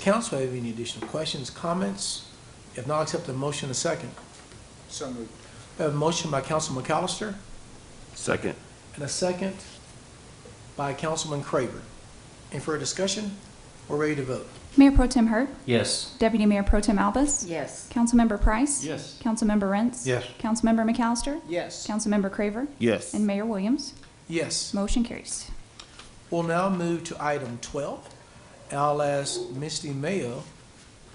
council have any additional questions, comments? If not, accept the motion in a second. So moved. We have a motion by Councilman McAllister Second. and a second by Councilman Craver. Any further discussion? We're ready to vote. Mayor Pro Tem Hurt, Yes. Deputy Mayor Pro Tem Albus, Yes. Councilmember Price, Yes. Councilmember Rents, Yes. Councilmember McAllister, Yes. Councilmember Craver, Yes. and Mayor Williams. Yes. Motion carries. We'll now move to item 12. I'll ask Misty Mayo,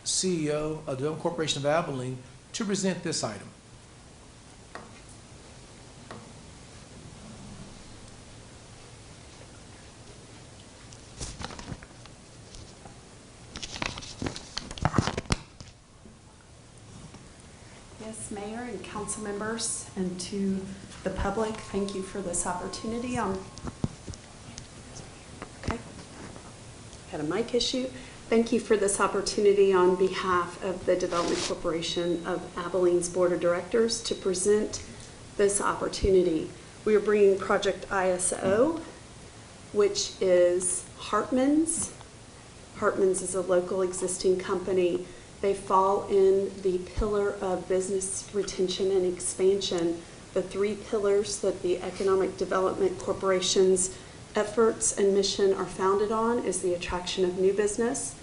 CEO of the Development Corporation of Abilene, to present this item. Yes, Mayor and council members, and to the public, thank you for this opportunity. Okay, had a mic issue. Thank you for this opportunity on behalf of the Development Corporation of Abilene's Board of Directors to present this opportunity. We are bringing Project ISO, which is HARTMANN'S. HARTMANN'S is a local existing company. They fall in the pillar of business retention and expansion, the three pillars that the Economic Development Corporation's efforts and mission are founded on is the attraction of new business,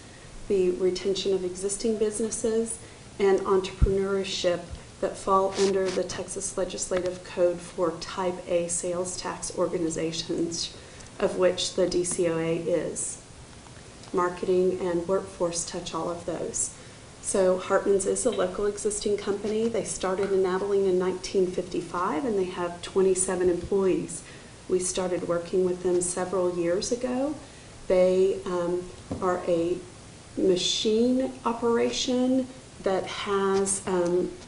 the retention of existing businesses, and entrepreneurship that fall under the Texas Legislative Code for Type A sales tax organizations, of which the DCOA is. Marketing and workforce touch all of those. So HARTMANN'S is a local existing company. They started in Abilene in 1955 and they have 27 employees. We started working with them several years ago. They are a machine operation that has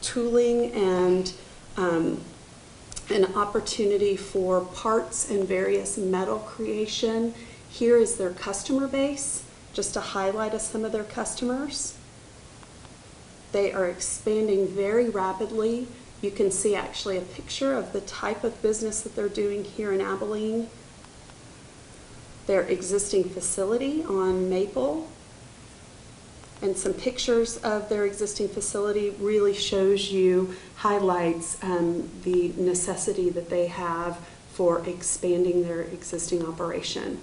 tooling and an opportunity for parts and various metal creation. Here is their customer base, just to highlight some of their customers. They are expanding very rapidly. You can see actually a picture of the type of business that they're doing here in Abilene. Their existing facility on Maple, and some pictures of their existing facility really shows you, highlights the necessity that they have for expanding their existing operation.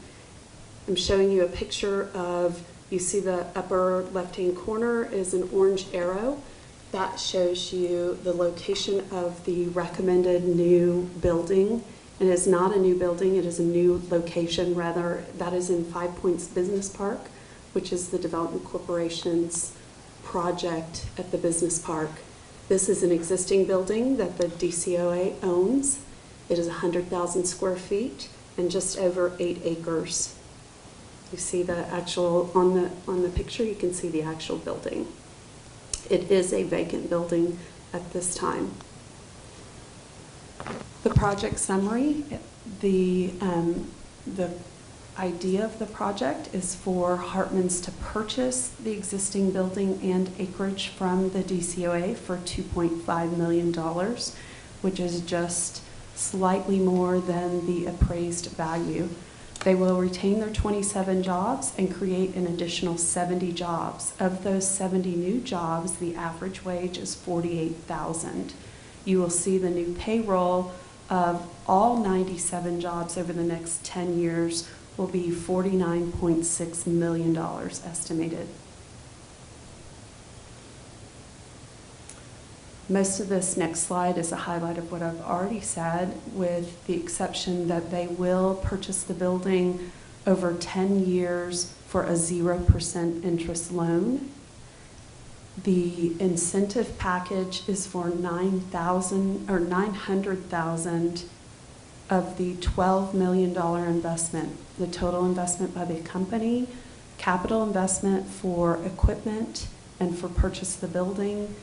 I'm showing you a picture of, you see the upper left-hand corner is an orange arrow. That shows you the location of the recommended new building. It is not a new building, it is a new location. Rather, that is in 5 Points Business Park, which is the Development Corporation's project at the business park. This is an existing building that the DCOA owns. It is 100,000 square feet and just over 8 acres. You see the actual, on the picture, you can see the actual building. It is a vacant building at this time. The project summary, the idea of the project is for HARTMANN'S to purchase the existing building and acreage from the DCOA for $2.5 million, which is just slightly more than the appraised value. They will retain their 27 jobs and create an additional 70 jobs. Of those 70 new jobs, the average wage is $48,000. You will see the new payroll of all 97 jobs over the next 10 years will be $49.6 million estimated. Most of this next slide is a highlight of what I've already said, with the exception that they will purchase the building over 10 years for a 0% interest loan. The incentive package is for $900,000 of the $12 million investment. The total investment by the company, capital investment for equipment and for purchase of the building,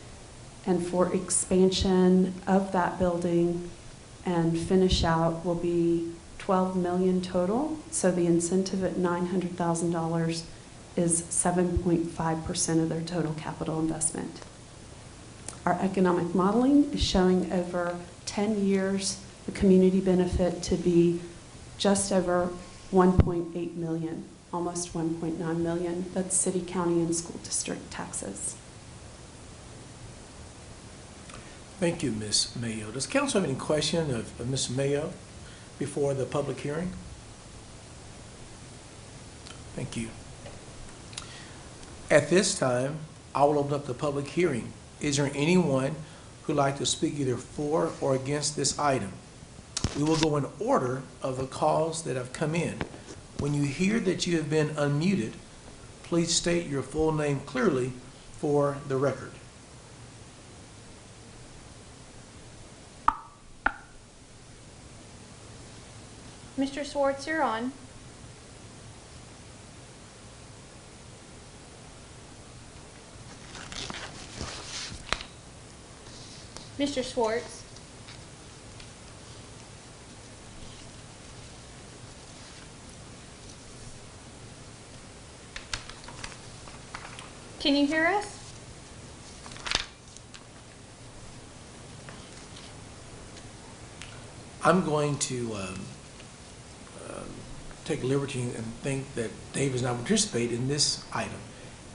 and for expansion of that building and finish out will be $12 million total. So the incentive at $900,000 is 7.5% of their total capital investment. Our economic modeling is showing over 10 years the community benefit to be just over $1.8 million. almost 1.9 million. That's city, county, and school district taxes. Thank you, Ms. Mayo. Does council have any question of Ms. Mayo before the public hearing? Thank you. At this time, I will open up the public hearing. Is there anyone who'd like to speak either for or against this item? We will go in order of the calls that have come in. When you hear that you have been unmuted, please state your full name clearly for the record. Mr. Swartz, you're on. Mr. Swartz. Can you hear us? I'm going to take liberty and think that Dave is not participate in this item.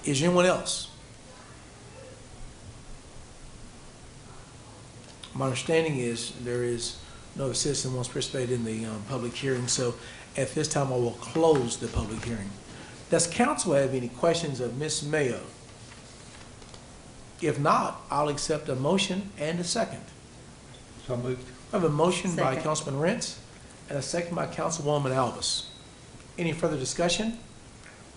Is there anyone else? My understanding is there is no citizen who wants to participate in the public hearing, so at this time I will close the public hearing. Does council have any questions of Ms. Mayo? If not, I'll accept a motion and a second. So moved. I have a motion by Second. Councilman Rentz and a second by Councilwoman Albus. Any further discussion?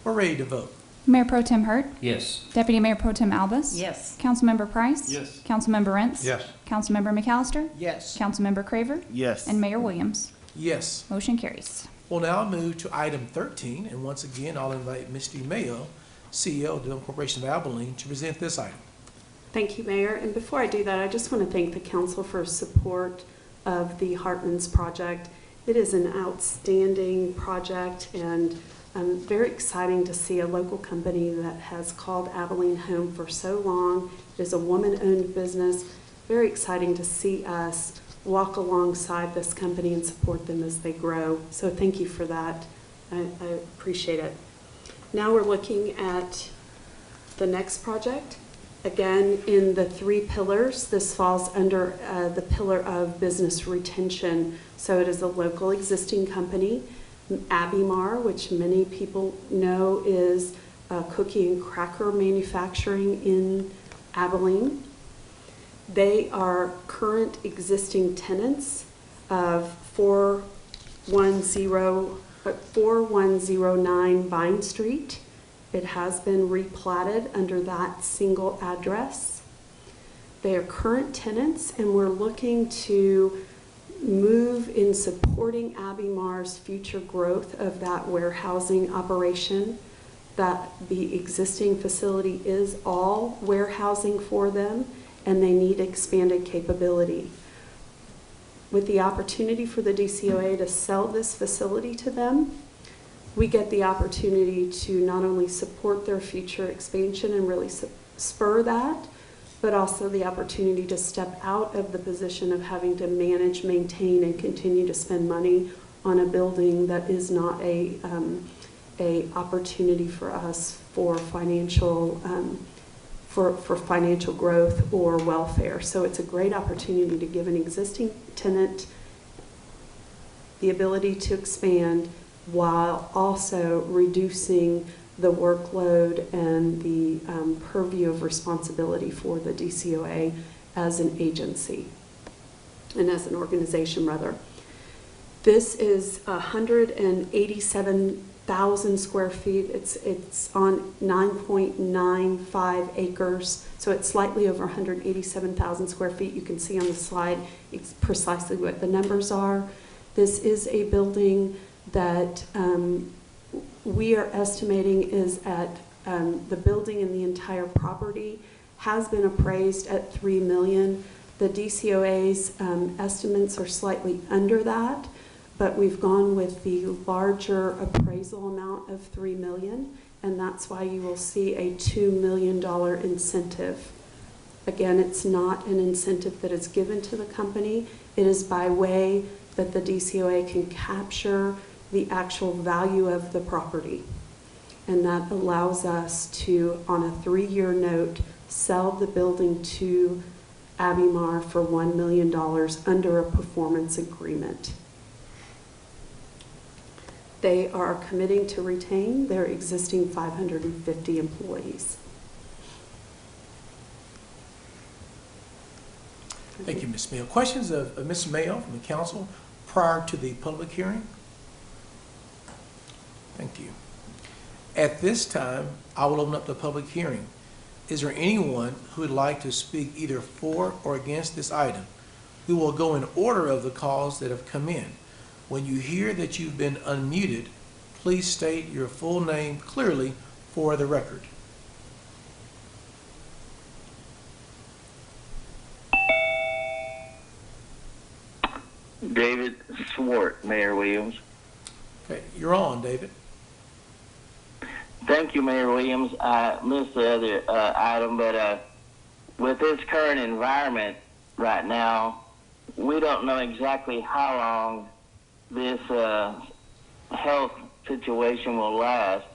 We're ready to vote. Mayor Pro Tem Hurt, Yes. Deputy Mayor Pro Tem Albus. Yes. Councilmember Price. Yes. Councilmember Rentz. Yes. Councilmember McAllister. Yes. Councilmember Craver. Yes. And Mayor Williams. Yes. Motion carries. We'll now move to item 13, and once again, I'll invite Misty Mayo, CEO of the Corporation of Abilene, to present this item. Thank you, Mayor. And before I do that, I just want to thank the council for support of the HARTMANN'S project. It is an outstanding project and very exciting to see a local company that has called Abilene home for so long. It is a woman-owned business. Very exciting to see us walk alongside this company and support them as they grow. So thank you for that. I appreciate it. Now we're looking at the next project. Again, in the 3 pillars, this falls under the pillar of business retention. So it is a local existing company, Abilene, which many people know is cookie and cracker manufacturing in Abilene. They are current existing tenants of 4109 Vine Street. It has been replatted under that single address. They are current tenants, and we're looking to move in supporting Abilene's future growth of that warehousing operation. That the existing facility is all warehousing for them, and they need expanded capability. With the opportunity for the DCOA to sell this facility to them, we get the opportunity to not only support their future expansion and really spur that, but also the opportunity to step out of the position of having to manage, maintain, and continue to spend money on a building that is not a opportunity for us for financial for financial growth or welfare. So it's a great opportunity to give an existing tenant the ability to expand while also reducing the workload and the purview of responsibility for the DCOA as an agency and as an organization, rather. This is 187,000 square feet. It's on 9.95 acres, so it's slightly over 187,000 square feet. You can see on the slide precisely what the numbers are. This is a building that we are estimating is at the building and the entire property has been appraised at $3 million. The DCOA's estimates are slightly under that, but we've gone with the larger appraisal amount of $3 million, and that's why you will see a $2 million incentive. Again, it's not an incentive that is given to the company. It is by way that the DCOA can capture the actual value of the property. and that allows us to, on a 3-year note, sell the building to Abimar for $1 million under a performance agreement. They are committing to retain their existing 550 employees. Thank you, Ms. Mayo. Questions of Ms. Mayo from the council prior to the public hearing? Thank you. At this time, I will open up the public hearing. Is there anyone who would like to speak either for or against this item? We will go in order of the calls that have come in. When you hear that you've been unmuted, please state your full name clearly for the record. David Swart, Mayor Williams. Okay, you're on, David. Thank you, Mayor Williams. I missed the other item, but with this current environment right now, we don't know exactly how long this health situation will last.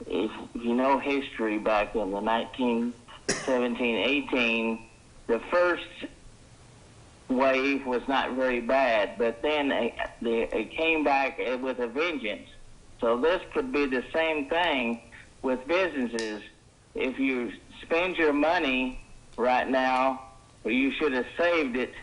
If you know history, back in the 1917-18, the first wave was not very bad, but then it came back with a vengeance. So this could be the same thing with businesses. If you spend your money right now, or you should have saved it,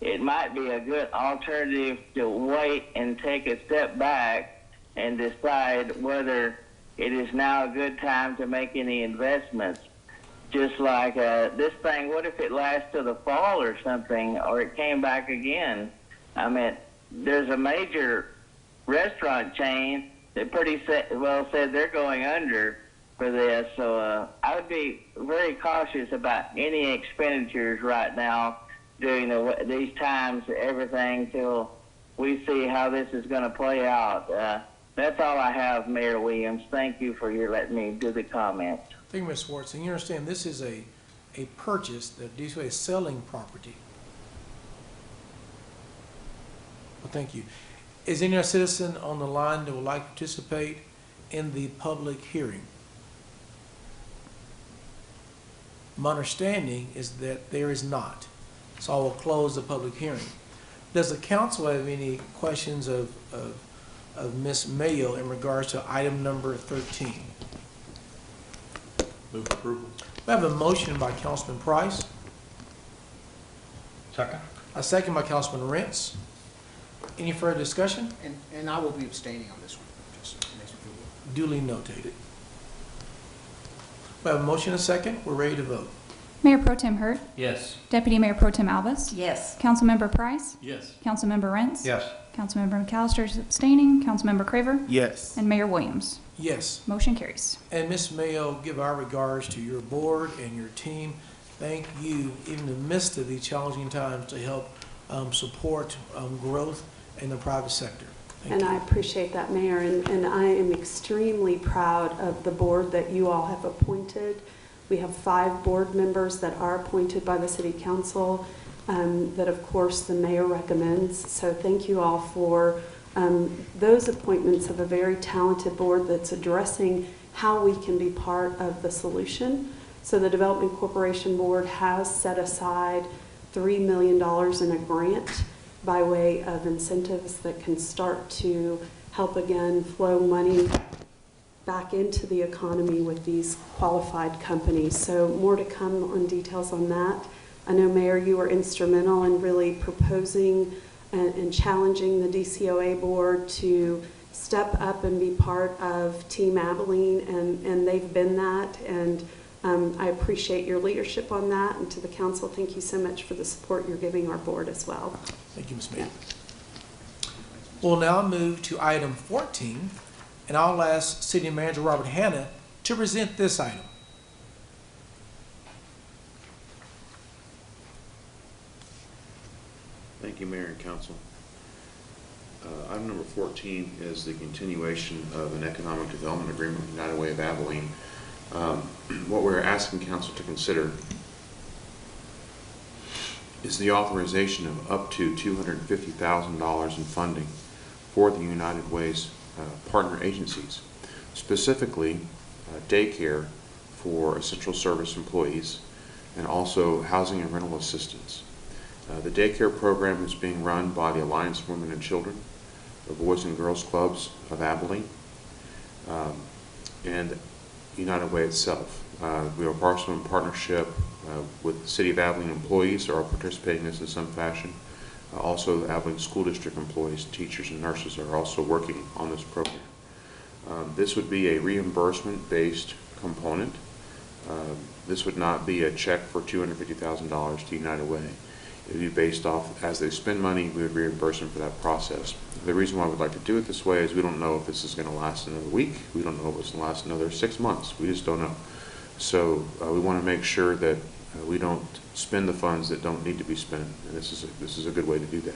it might be a good alternative to wait and take a step back and decide whether it is now a good time to make any investments. Just like this thing, what if it lasts till the fall or something, or it came back again? I mean, there's a major restaurant chain that pretty well said they're going under for this. So I would be very cautious about any expenditures right now during these times, everything, till we see how this is going to play out. That's all I have, Mayor Williams. Thank you for letting me do the comments. Thank you, Ms. Swartz. And you understand this is a purchase, that this is selling property. Well, thank you. Is any other citizen on the line that would like to participate in the public hearing? My understanding is that there is not. So I will close the public hearing. Does the council have any questions of Ms. Mayo in regards to item number 13? Move approval. We have a motion by Councilman Price, Second. a second by Councilman Rentz. Any further discussion? And I will be abstaining on this one, just to make sure. Duly notated. We have a motion and a second. We're ready to vote. Mayor Pro Tem Hurt, Yes. Deputy Mayor Pro Tem Alvis, Yes. Councilmember Price, Yes. Councilmember Rentz, Yes. Councilmember McAllister is abstaining, Councilmember Craver, Yes. and Mayor Williams. Yes. Motion carries. And Ms. Mayo, give our regards to your board and your team. Thank you, even in the midst of these challenging times, to help support growth in the private sector. Thank And you. I appreciate that, Mayor, and I am extremely proud of the board that you all have appointed. We have 5 board members that are appointed by the City Council that, of course, the mayor recommends. So thank you all for those appointments of a very talented board that's addressing how we can be part of the solution. So the Development Corporation Board has set aside $3 million in a grant by way of incentives that can start to help again flow money back into the economy with these qualified companies. So more to come on details on that. I know, Mayor, you were instrumental in really proposing and challenging the DCOA board to step up and be part of Team Abilene, and they've been that. And I appreciate your leadership on that. And to the council, thank you so much for the support you're giving our board as well. Thank you, Ms. Mayo. We'll now move to item 14, and I'll ask City Manager Robert Hanna to present this item. Thank you, Mayor and Council. Item number 14 is the continuation of an economic development agreement with United Way of Abilene. What we're asking Council to consider is the authorization of up to $250,000 in funding for the United Way's partner agencies. specifically daycare for essential service employees and also housing and rental assistance. The daycare program is being run by the Alliance for Women and Children, the Boys and Girls Clubs of Abilene, and United Way itself. We are also in partnership with the City of Abilene employees who are participating in this in some fashion. Also, the Abilene School District employees, teachers, and nurses are also working on this program. This would be a reimbursement-based component. This would not be a check for $250,000 to United Way. It would be based off, as they spend money, we would reimburse them for that process. The reason why we'd like to do it this way is we don't know if this is going to last another week. We don't know if it's going to last another 6 months. We just don't know. So we want to make sure that we don't spend the funds that don't need to be spent, and this is a good way to do that.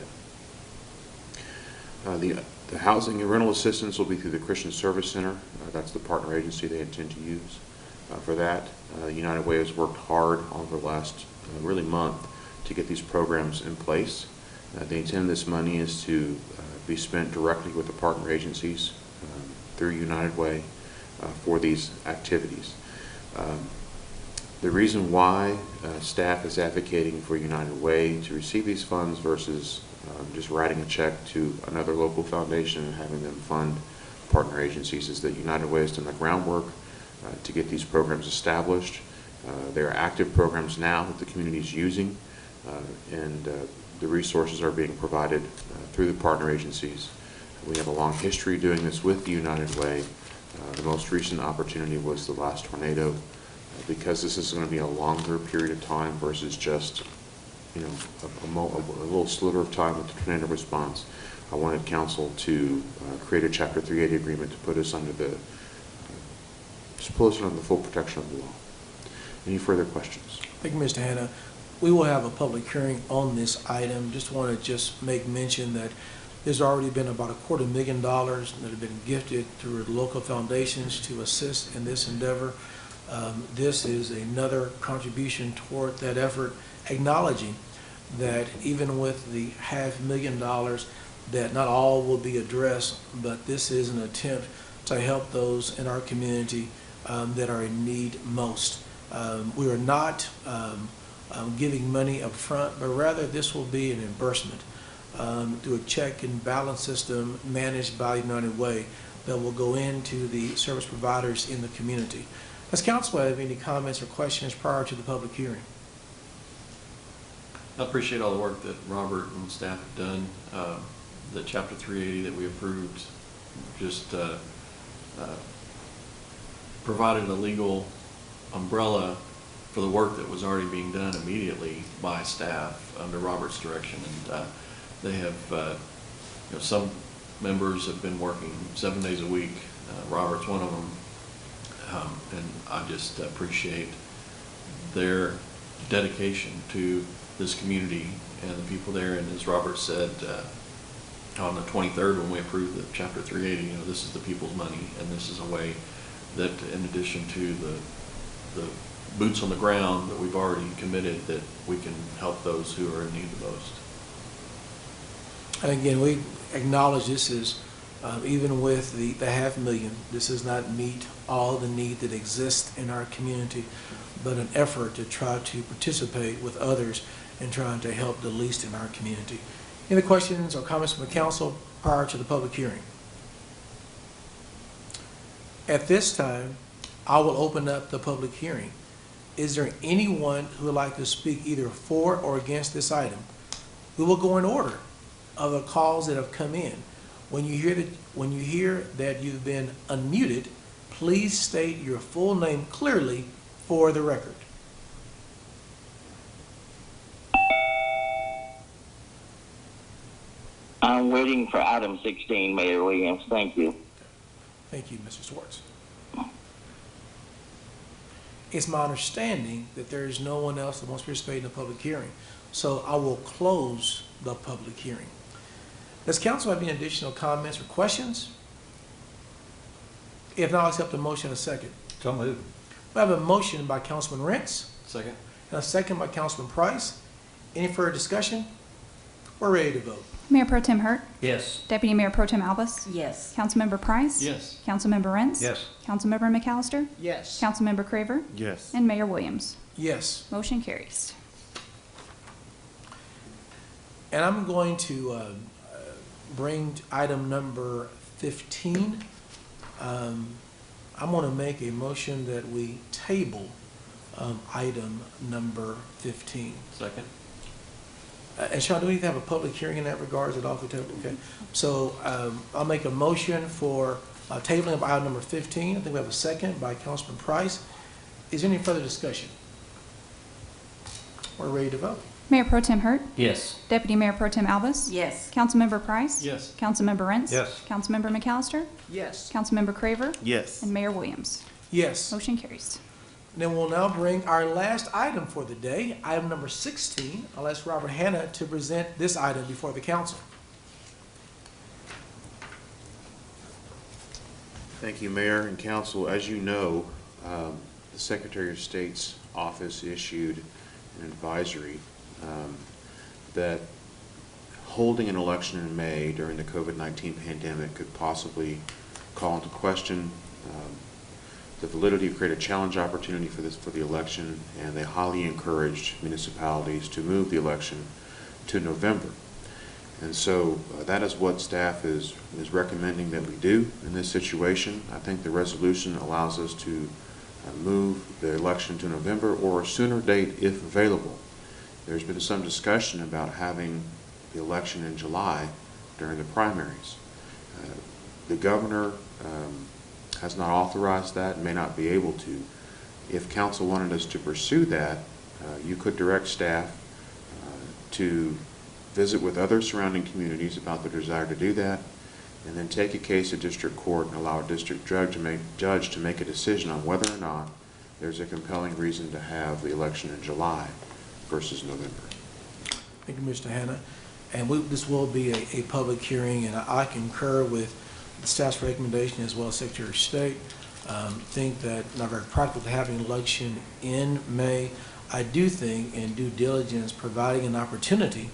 The housing and rental assistance will be through the Christian Service Center. That's the partner agency they intend to use for that. United Way has worked hard over the last really month to get these programs in place. The intent of this money is to be spent directly with the partner agencies through United Way for these activities. The reason why staff is advocating for United Way to receive these funds versus just writing a check to another local foundation and having them fund partner agencies is that United Way has done the groundwork to get these programs established. There are active programs now that the community is using, and the resources are being provided through the partner agencies. We have a long history doing this with the United Way. The most recent opportunity was the last tornado. Because this is going to be a longer period of time versus just, a little sliver of time with the tornado response, I wanted council to create a Chapter 380 agreement to put us under the full protection of the law. Any further questions? Thank you, Mr. Hanna. We will have a public hearing on this item. Just want to make mention that there's already been about $250,000 that have been gifted through local foundations to assist in this endeavor. This is another contribution toward that effort, acknowledging that even with the $500,000, that not all will be addressed, but this is an attempt to help those in our community that are in need most. We are not giving money up front, but rather this will be an reimbursement through a check and balance system managed by United Way that will go into the service providers in the community. Does council have any comments or questions prior to the public hearing? I appreciate all the work that Robert and staff have done. The Chapter 380 that we approved just provided a legal umbrella for the work that was already being done immediately by staff under Robert's direction. And they have, some members have been working 7 days a week. Robert's one of them. And I just appreciate their dedication to this community and the people there. And as Robert said, on the 23rd when we approved the Chapter 380, this is the people's money, and this is a way that, in addition to the boots on the ground that we've already committed, that we can help those who are in need the most. And again, we acknowledge this is even with the $500,000, this does not meet all the need that exists in our community, but an effort to try to participate with others in trying to help the least in our community. Any questions or comments from the council prior to the public hearing? At this time, I will open up the public hearing. Is there anyone who would like to speak either for or against this item? We will go in order of the calls that have come in. When you hear that you've been unmuted, please state your full name clearly for the record. I'm waiting for item 16, Mayor Williams. Thank you. Thank you, Mr. Swartz. It's my understanding that there is no one else that wants to participate in the public hearing, so I will close the public hearing. Does council have any additional comments or questions? If not, I'll accept the motion in a second. So moved. We have a motion by Councilman Rentz Second. and a second by Councilman Price. Any further discussion? We're ready to vote. Mayor Pro Tem Hurt. Yes. Deputy Mayor Pro Tem Albus. Yes. Councilmember Price. Yes. Councilmember Rents. Yes. Councilmember McAllister. Yes. Councilmember Craver. Yes. And Mayor Williams. Yes. Motion carries. And I'm going to bring item number 15. I'm going to make a motion that we table item number 15. Second? And Sean, do we need to have a public hearing in that regards at all? Okay. So I'll make a motion for tabling of item number 15. I think we have a second by Councilman Price. Is there any further discussion? We're ready to vote. Mayor Pro Tem Hurt. Yes. Deputy Mayor Pro Tem Albus. Yes. Councilmember Price. Yes. Councilmember Rents. Yes. Councilmember McAllister. Yes. Councilmember Craver. Yes. And Mayor Williams. Yes. Motion carries. Then we'll now bring our last item for the day, item number 16. I'll ask Robert Hanna to present this item before the council. Thank you, Mayor and Council. As you know, the Secretary of State's office issued an advisory that holding an election in May during the COVID-19 pandemic could possibly call into question the validity of create a challenge opportunity for the election, and they highly encouraged municipalities to move the election to November. And so that is what staff is recommending that we do in this situation. I think the resolution allows us to move the election to November or a sooner date if available. There's been some discussion about having the election in July during the primaries. The governor has not authorized that and may not be able to. If council wanted us to pursue that, you could direct staff to visit with other surrounding communities about their desire to do that, and then take a case to district court and allow a district judge to make a decision on whether or not there's a compelling reason to have the election in July versus November. Thank you, Mr. Hanna. And this will be a public hearing, and I concur with the staff's recommendation as well as Secretary of State. Think that not very practical to have an election in May. I do think in due diligence providing an opportunity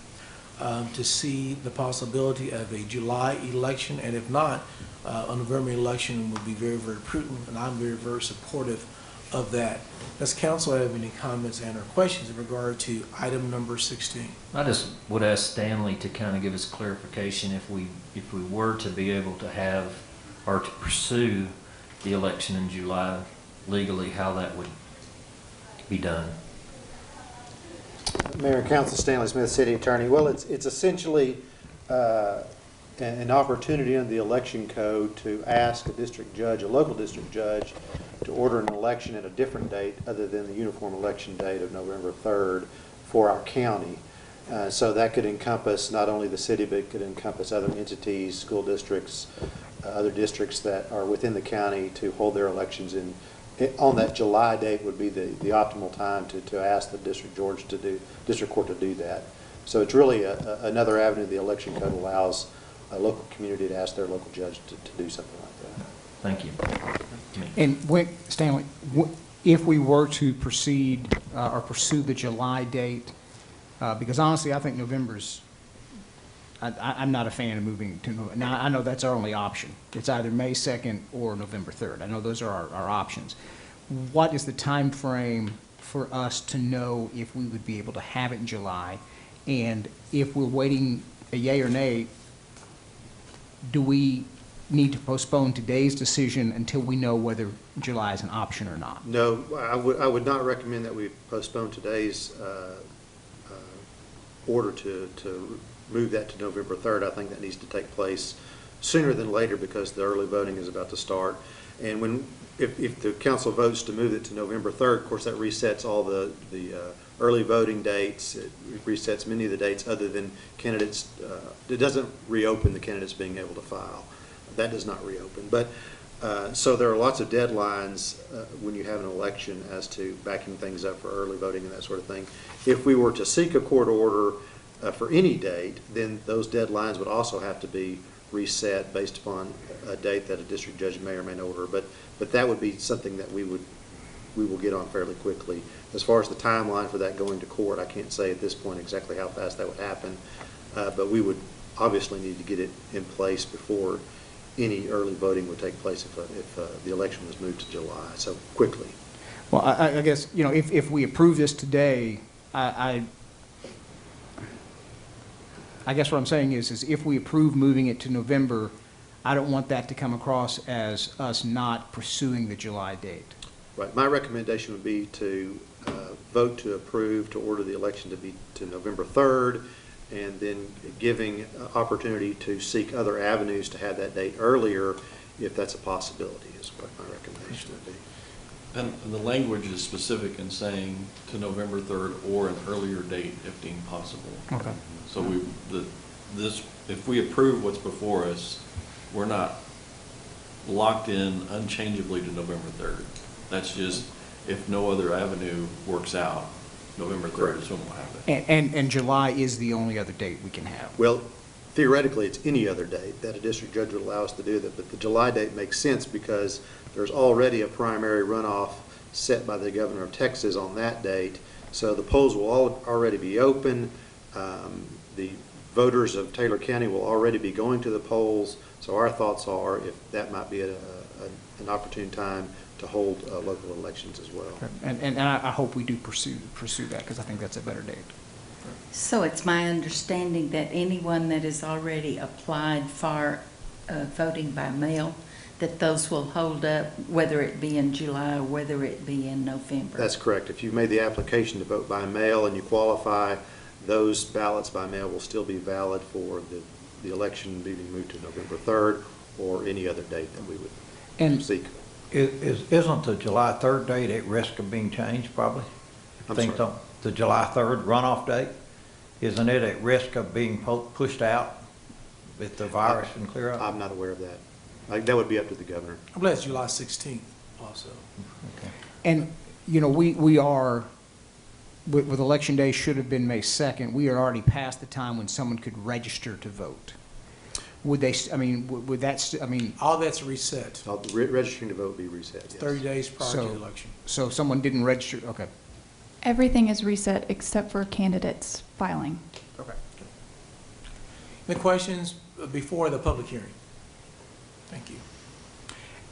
to see the possibility of a July election, and if not, a November election would be very, very prudent, and I'm very, very supportive of that. Does council have any comments and or questions in regard to item number 16? I just would ask Stanley to kind of give us clarification if we were to be able to have or to pursue the election in July legally, how that would be done. Mayor and Council, Stanley Smith, City Attorney. Well, it's essentially an opportunity under the election code to ask a district judge, a local district judge, to order an election at a different date other than the uniform election date of November 3rd for our county. So that could encompass not only the city, but it could encompass other entities, school districts, other districts that are within the county to hold their elections in. On that July date would be the optimal time to ask the district court to do that. So it's really another avenue the election code allows a local community to ask their local judge to do something like that. Thank you. And Stanley, if we were to proceed or pursue the July date, because honestly, I think November's, I'm not a fan of moving to November. Now, I know that's our only option. It's either May 2nd or November 3rd. I know those are our options. What is the time frame for us to know if we would be able to have it in July? And if we're waiting a yay or nay, do we need to postpone today's decision until we know whether July is an option or not? No, I would not recommend that we postpone today's order to move that to November 3rd. I think that needs to take place sooner than later because the early voting is about to start. And if the council votes to move it to November 3rd, of course that resets all the early voting dates. It resets many of the dates other than candidates. It doesn't reopen the candidates being able to file. That does not reopen. But so there are lots of deadlines when you have an election as to backing things up for early voting and that sort of thing. If we were to seek a court order for any date, then those deadlines would also have to be reset based upon a date that a district judge may or may not order. But that would be something that we will get on fairly quickly. As far as the timeline for that going to court, I can't say at this point exactly how fast that would happen. but we would obviously need to get it in place before any early voting would take place if the election was moved to July, so quickly. Well, I guess, you know, if we approve this today, I guess what I'm saying is if we approve moving it to November, I don't want that to come across as us not pursuing the July date. Right, my recommendation would be to vote to approve, to order the election to be to November 3rd, and then giving opportunity to seek other avenues to have that date earlier, if that's a possibility, is what my recommendation would be. And the language is specific in saying to November 3rd or an earlier date if deemed possible. Okay. So if we approve what's before us, we're not locked in unchangeably to November 3rd. That's just if no other avenue works out, November 3rd is when we'll have it. And July is the only other date we can have. Well, theoretically, it's any other date that a district judge would allow us to do that, but the July date makes sense because there's already a primary runoff set by the governor of Texas on that date, so the polls will already be open. The voters of Taylor County will already be going to the polls, so our thoughts are if that might be an opportune time to hold local elections as well. And I hope we do pursue that, because I think that's a better date. So it's my understanding that anyone that has already applied for voting by mail, that those will hold up, whether it be in July or whether it be in November? That's correct. If you've made the application to vote by mail and you qualify, those ballots by mail will still be valid for the election being moved to November 3rd or any other date that we would seek. Isn't the July 3rd date at risk of being changed, probably? I'm Think sorry? so. The July 3rd runoff date, isn't it at risk of being pushed out if the virus can clear up? I'm not aware of that. That would be up to the governor. I believe it's July 16th also. Okay. And, you know, we are, with Election Day should have been May 2nd, we are already past the time when someone could register to vote. Would they, I mean, would that, I mean. All that's reset, Registering to vote be reset, yes. 30 days prior to So- the election. So if someone didn't register, okay. Everything is reset except for candidates filing. Okay. Any questions before the public hearing? Thank you.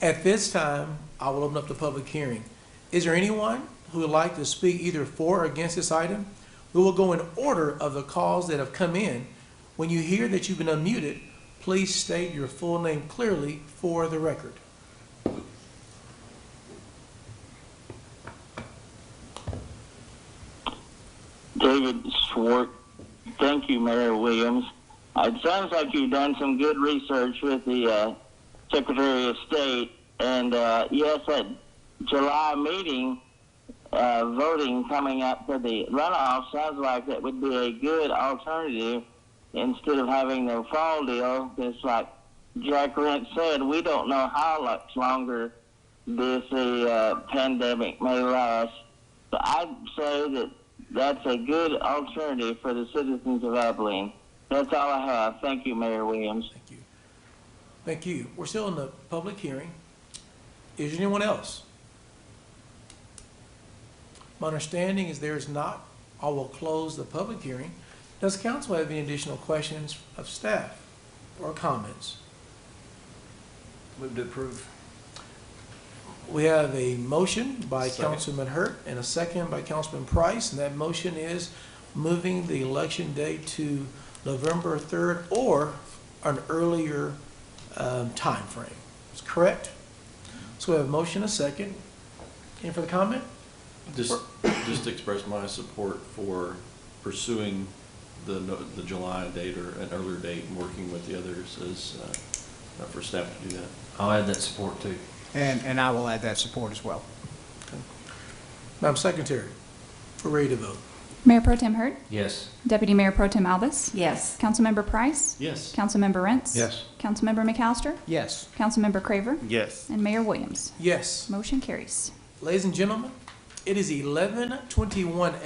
At this time, I will open up the public hearing. Is there anyone who would like to speak either for or against this item? We will go in order of the calls that have come in. When you hear that you've been unmuted, please state your full name clearly for the record. David Schwartz. Thank you, Mayor Williams. It sounds like you've done some good research with the Secretary of State. And yes, at July meeting, voting coming up for the runoff sounds like that would be a good alternative instead of having the fall deal. Because like Jack Rent said, we don't know how much longer this pandemic may last. So I'd say that that's a good alternative for the citizens of Abilene. That's all I have. Thank you, Mayor Williams. Thank you. Thank you. We're still in the public hearing. Is there anyone else? My understanding is there is not. I will close the public hearing. Does council have any additional questions of staff or comments? Move to approve. We have a motion by Second. Councilman Hurt and a second by Councilman Price, and that motion is moving the election date to November 3rd or an earlier time frame. Is correct? So we have a motion, a second. Any further comment? Just to express my support for pursuing the July date or an earlier date and working with the others as for staff to do that. I'll add that support too. And I will add that support as well. Madam Secretary, we're ready to vote. Mayor Pro Tem Hurt, Yes. Deputy Mayor Pro Tem Albus, Yes. Councilmember Price, Yes. Councilmember Rents. Yes. Councilmember McAllister, Yes. Councilmember Craver, Yes. and Mayor Williams. Yes. Motion carries. Ladies and gentlemen, it is 11:21 a.m.